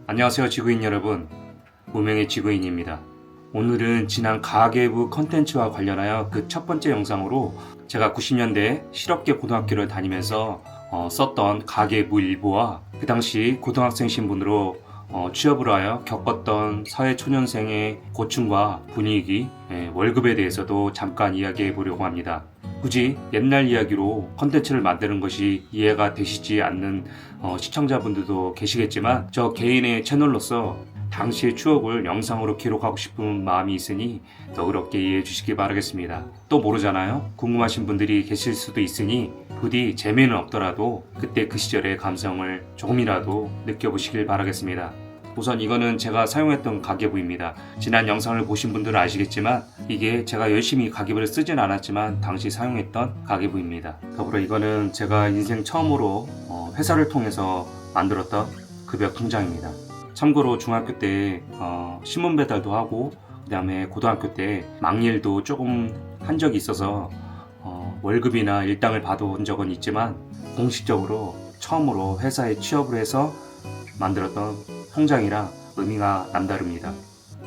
안녕하세요 지구인 여러분, 무명의 지구인입니다. 오늘은 지난 가계부 컨텐츠와 관련하여 그 첫 번째 영상으로 제가 90년대 실업계 고등학교를 다니면서 썼던 가계부 일부와 그 당시 고등학생 신분으로 취업을 하여 겪었던 사회초년생의 고충과 분위기, 월급에 대해서도 잠깐 이야기해 보려고 합니다. 굳이 옛날 이야기로 컨텐츠를 만드는 것이 이해가 되시지 않는 시청자분들도 계시겠지만 저 개인의 채널로서 당시의 추억을 영상으로 기록하고 싶은 마음이 있으니 너그럽게 이해해 주시기 바라겠습니다. 또 모르잖아요? 궁금하신 분들이 계실 수도 있으니 부디 재미는 없더라도 그때 그 시절의 감성을 조금이라도 느껴보시길 바라겠습니다. 우선 이거는 제가 사용했던 가계부입니다. 지난 영상을 보신 분들은 아시겠지만 이게 제가 열심히 가계부를 쓰진 않았지만 당시 사용했던 가계부입니다. 더불어 이거는 제가 인생 처음으로 회사를 통해서 만들었던 급여 통장입니다. 참고로 중학교 때 신문 배달도 하고 그 다음에 고등학교 때 막일도 조금 한 적이 있어서 월급이나 일당을 받아본 적은 있지만 공식적으로 처음으로 회사에 취업을 해서 만들었던 통장이라 의미가 남다릅니다.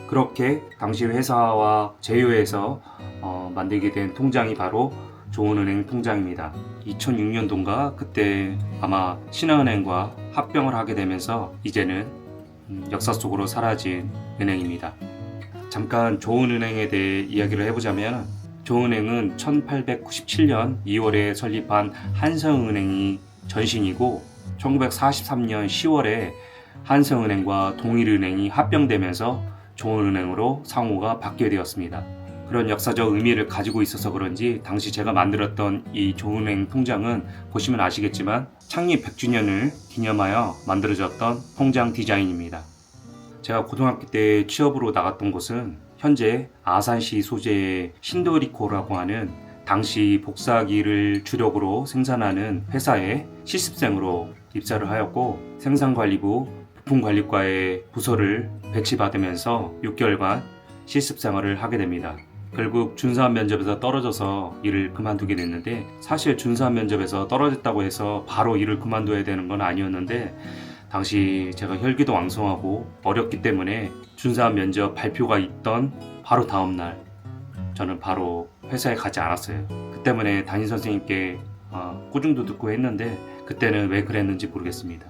그렇게 당시 회사와 제휴해서 만들게 된 통장이 바로 조은은행 통장입니다. 2006년도인가 그때 아마 신한은행과 합병을 하게 되면서 이제는 역사 속으로 사라진 은행입니다. 잠깐 조은은행에 대해 이야기를 해보자면 조은행은 1897년 2월에 설립한 한성은행이 전신이고 1943년 10월에 한성은행과 동일은행이 합병되면서 조은은행으로 상호가 바뀌게 되었습니다. 그런 역사적 의미를 가지고 있어서 그런지 당시 제가 만들었던 이 조은행 통장은 보시면 아시겠지만 창립 100주년을 기념하여 만들어졌던 통장 디자인입니다. 제가 고등학교 때 취업으로 나갔던 곳은 현재 아산시 소재의 신도리코라고 하는 당시 복사기를 주력으로 생산하는 회사에 실습생으로 입사를 하였고 생산관리부 부품관리과의 부서를 배치받으면서 6개월간 실습생활을 하게 됩니다. 결국 준사한 면접에서 떨어져서 일을 그만두게 됐는데 사실 준사한 면접에서 떨어졌다고 해서 바로 일을 그만둬야 되는 건 아니었는데 당시 제가 혈기도 왕성하고 어렸기 때문에 준사한 면접 발표가 있던 바로 다음날 저는 바로 회사에 가지 않았어요. 그 때문에 담임선생님께 꾸중도 듣고 했는데 그때는 왜 그랬는지 모르겠습니다.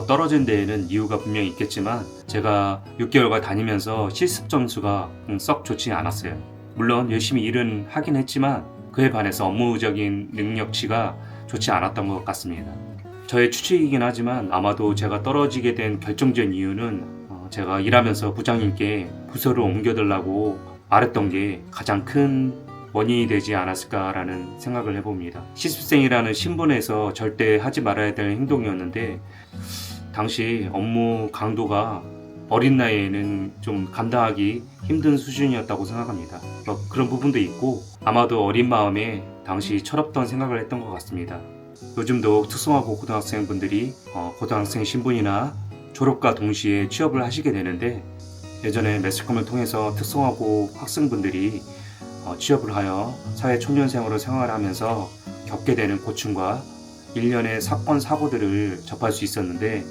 떨어진 데에는 이유가 분명히 있겠지만 제가 6개월간 다니면서 실습 점수가 썩 좋지 않았어요. 물론 열심히 일은 하긴 했지만 그에 반해서 업무적인 능력치가 좋지 않았던 것 같습니다. 저의 추측이긴 하지만 아마도 제가 떨어지게 된 결정적인 이유는 제가 일하면서 부장님께 부서를 옮겨달라고 말했던 게 가장 큰 원인이 되지 않았을까라는 생각을 해봅니다. 실습생이라는 신분에서 절대 하지 말아야 될 행동이었는데 당시 업무 강도가 어린 나이에는 좀 감당하기 힘든 수준이었다고 생각합니다. 그런 부분도 있고 아마도 어린 마음에 당시 철없던 생각을 했던 것 같습니다. 요즘도 특성화고 고등학생분들이 고등학생 신분이나 졸업과 동시에 취업을 하시게 되는데 예전에 매스컴을 통해서 특성화고 학생분들이 취업을 하여 사회 초년생으로 생활하면서 겪게 되는 고충과 일련의 사건 사고들을 접할 수 있었는데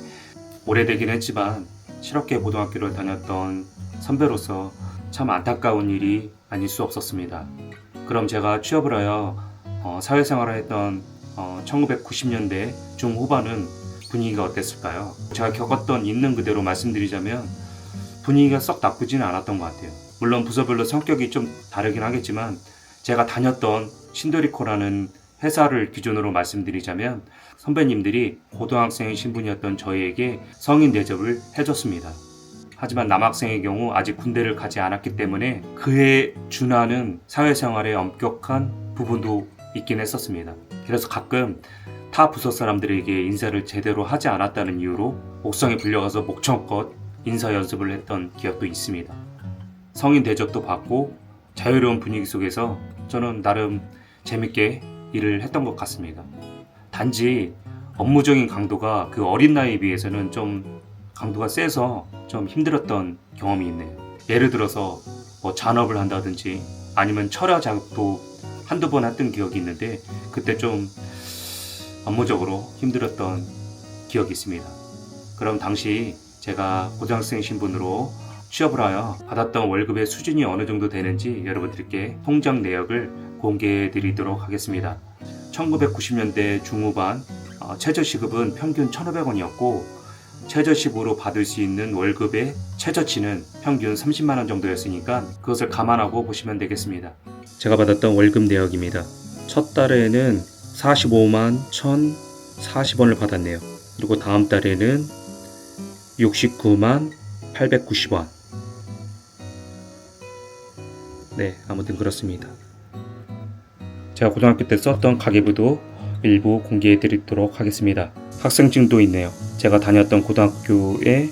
오래되긴 했지만 실업계 고등학교를 다녔던 선배로서 참 안타까운 일이 아닐 수 없었습니다. 그럼 제가 취업을 하여 사회생활을 했던 1990년대 중후반은 분위기가 어땠을까요? 제가 겪었던 있는 그대로 말씀드리자면 분위기가 썩 나쁘지는 않았던 것 같아요. 물론 부서별로 성격이 좀 다르긴 하겠지만 제가 다녔던 신도리코라는 회사를 기준으로 말씀드리자면 선배님들이 고등학생 신분이었던 저희에게 성인 대접을 해줬습니다. 하지만 남학생의 경우 아직 군대를 가지 않았기 때문에 그에 준하는 사회생활의 엄격한 부분도 있긴 했었습니다. 그래서 가끔 타 부서 사람들에게 인사를 제대로 하지 않았다는 이유로 옥상에 불려가서 목청껏 인사 연습을 했던 기억도 있습니다. 성인 대접도 받고 자유로운 분위기 속에서 저는 나름 재밌게 일을 했던 것 같습니다. 단지 업무적인 강도가 그 어린 나이에 비해서는 좀 강도가 세서 좀 힘들었던 경험이 있네요. 예를 들어서 잔업을 한다든지 아니면 철야 작업도 한두 번 했던 기억이 있는데 그때 좀 업무적으로 힘들었던 기억이 있습니다. 그럼 당시 제가 고등학생 신분으로 취업을 하여 받았던 월급의 수준이 어느 정도 되는지 여러분들께 통장 내역을 공개해 드리도록 하겠습니다. 1990년대 중후반 최저시급은 평균 1,500원이었고 최저시급으로 받을 수 있는 월급의 최저치는 평균 30만원 정도였으니까 그것을 감안하고 보시면 되겠습니다. 제가 받았던 월급 내역입니다. 첫 달에는 45만 1,040원을 받았네요. 그리고 다음 달에는 69만 890원. 네, 아무튼 그렇습니다. 제가 고등학교 때 썼던 가계부도 일부 공개해 드리도록 하겠습니다. 학생증도 있네요. 제가 다녔던 고등학교의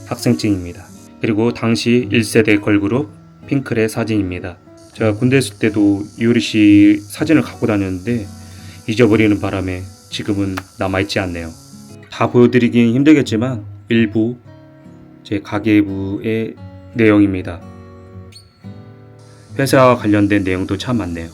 학생증입니다. 그리고 당시 1세대 걸그룹 핑클의 사진입니다. 제가 군대 있을 때도 이효리 씨 사진을 갖고 다녔는데 잊어버리는 바람에 지금은 남아있지 않네요. 다 보여드리긴 힘들겠지만 일부 제 가계부의 내용입니다. 회사와 관련된 내용도 참 많네요.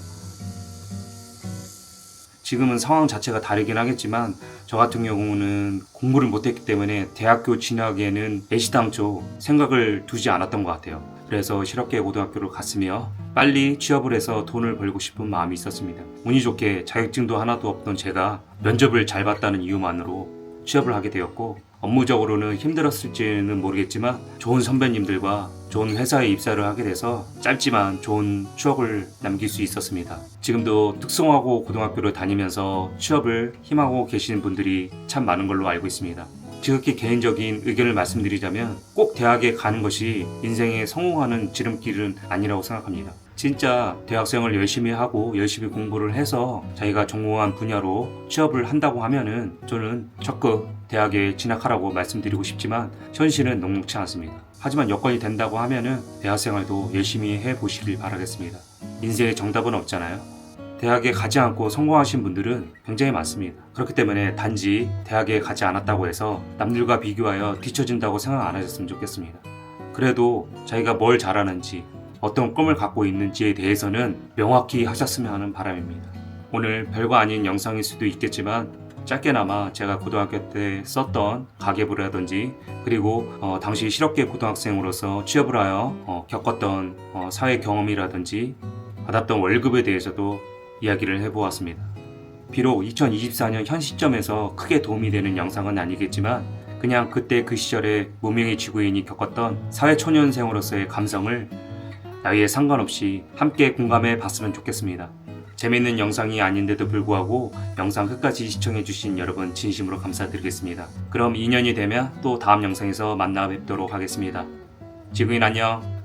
지금은 상황 자체가 다르긴 하겠지만 저 같은 경우는 공부를 못했기 때문에 대학교 진학에는 애시당초 생각을 두지 않았던 것 같아요. 그래서 실업계 고등학교를 갔으며 빨리 취업을 해서 돈을 벌고 싶은 마음이 있었습니다. 운이 좋게 자격증도 하나도 없던 제가 면접을 잘 봤다는 이유만으로 취업을 하게 되었고 업무적으로는 힘들었을지는 모르겠지만 좋은 선배님들과 좋은 회사에 입사를 하게 돼서 짧지만 좋은 추억을 남길 수 있었습니다. 지금도 특성화고 고등학교를 다니면서 취업을 희망하고 계시는 분들이 참 많은 걸로 알고 있습니다. 지극히 개인적인 의견을 말씀드리자면 꼭 대학에 가는 것이 인생에 성공하는 지름길은 아니라고 생각합니다. 진짜 대학생을 열심히 하고 열심히 공부를 해서 자기가 전공한 분야로 취업을 한다고 하면은 저는 적극 대학에 진학하라고 말씀드리고 싶지만 현실은 녹록치 않습니다. 하지만 여건이 된다고 하면은 대학생활도 열심히 해보시길 바라겠습니다. 인생에 정답은 없잖아요. 대학에 가지 않고 성공하신 분들은 굉장히 많습니다. 그렇기 때문에 단지 대학에 가지 않았다고 해서 남들과 비교하여 뒤처진다고 생각 안 하셨으면 좋겠습니다. 그래도 자기가 뭘 잘하는지 어떤 꿈을 갖고 있는지에 대해서는 명확히 하셨으면 하는 바람입니다. 오늘 별거 아닌 영상일 수도 있겠지만 짧게나마 제가 고등학교 때 썼던 가계부라든지 그리고 당시 실업계 고등학생으로서 취업을 하여 겪었던 사회 경험이라든지 받았던 월급에 대해서도 이야기를 해보았습니다. 비록 2024년 현 시점에서 크게 도움이 되는 영상은 아니겠지만 그냥 그때 그 시절에 무명의 지구인이 겪었던 사회초년생으로서의 감성을 나이에 상관없이 함께 공감해 봤으면 좋겠습니다. 재밌는 영상이 아닌데도 불구하고 영상 끝까지 시청해주신 여러분 진심으로 감사드리겠습니다. 그럼 2년이 되면 또 다음 영상에서 만나 뵙도록 하겠습니다. 지구인 안녕.